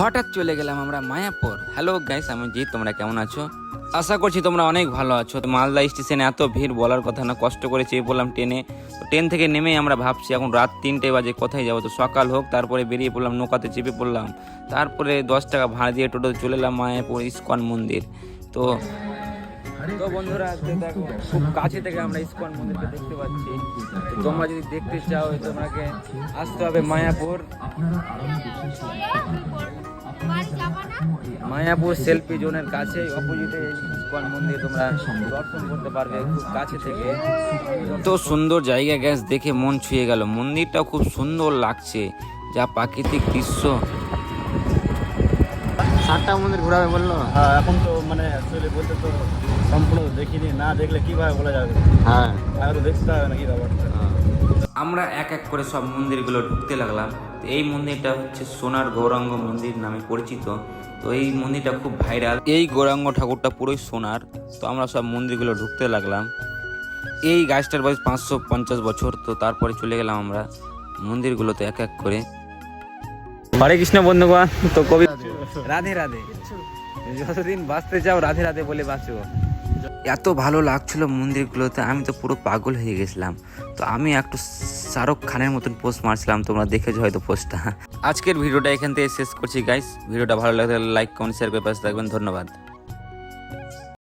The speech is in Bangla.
হঠাৎ চলে গেলাম আমরা মায়াপুর। হ্যালো গাইস, আমি জিৎ, তোমরা কেমন আছো? আশা করছি তোমরা অনেক ভালো আছো। তো মালদা স্টেশনে এত ভিড় বলার কথা না, কষ্ট করে চেয়ে পড়লাম ট্রেনে। তো ট্রেন থেকে নেমেই আমরা ভাবছি এখন রাত 3টে বাজে, কোথায় যাবো। তো সকাল হোক, তারপরে বেরিয়ে পড়লাম, নৌকাতে চেপে পড়লাম। তারপরে 10 টাকা ভাড়া দিয়ে টোটোতে চলে এলাম মায়াপুর ইস্কন মন্দির। তো তো বন্ধুরা, দেখো খুব কাছে থেকে আমরা ইস্কন মন্দিরকে দেখতে পাচ্ছি। তো তোমরা যদি দেখতে চাও তোমাকে আসতে হবে মায়াপুর সেলফি জোনের কাছে অপোজিটে ইস্কন মন্দির তোমরা দর্শন করতে পারবে খুব কাছে থেকে। তো সুন্দর জায়গা গ্যাস, দেখে মন ছুঁয়ে গেল। মন্দিরটাও খুব সুন্দর লাগছে, যা প্রাকৃতিক দৃশ্য। 7টা মন্দির ঘোরাবে বললো। হ্যাঁ, এখন তো মানে অ্যাকচুয়ালি বলতে তো সম্পূর্ণ দেখিনি, না দেখলে কিভাবে বলা যাবে। হ্যাঁ, আগে তো দেখতে হবে নাকি ব্যাপারটা। আমরা এক এক করে সব মন্দিরগুলো ঢুকতে লাগলাম। তো এই মন্দিরটা হচ্ছে সোনার গৌরাঙ্গ মন্দির নামে পরিচিত। তো এই মন্দিরটা খুব ভাইরাল। এই গৌরাঙ্গ ঠাকুরটা পুরোই সোনার। তো আমরা সব মন্দিরগুলো ঢুকতে লাগলাম। এই গাছটার বয়স 550 বছর। তো তারপরে চলে গেলাম আমরা মন্দিরগুলোতে এক এক করে। হরে কৃষ্ণ বন্ধুগণ। তো কবি রাধে রাধে, যতদিন বাঁচতে চাও রাধে রাধে বলে বাঁচো। এত ভালো লাগছিল মন্দিরগুলোতে, আমি তো পুরো পাগল হয়ে গেছিলাম। তো আমি একটু শাহরুখ খানের মতন পোস্ট মারছিলাম, তোমরা দেখেছো হয়তো পোস্টটা। আজকের ভিডিওটা এখান থেকে শেষ করছি গাইস। ভিডিওটা ভালো লাগলে লাইক কমেন্ট শেয়ার করে পাশে থাকবেন। ধন্যবাদ।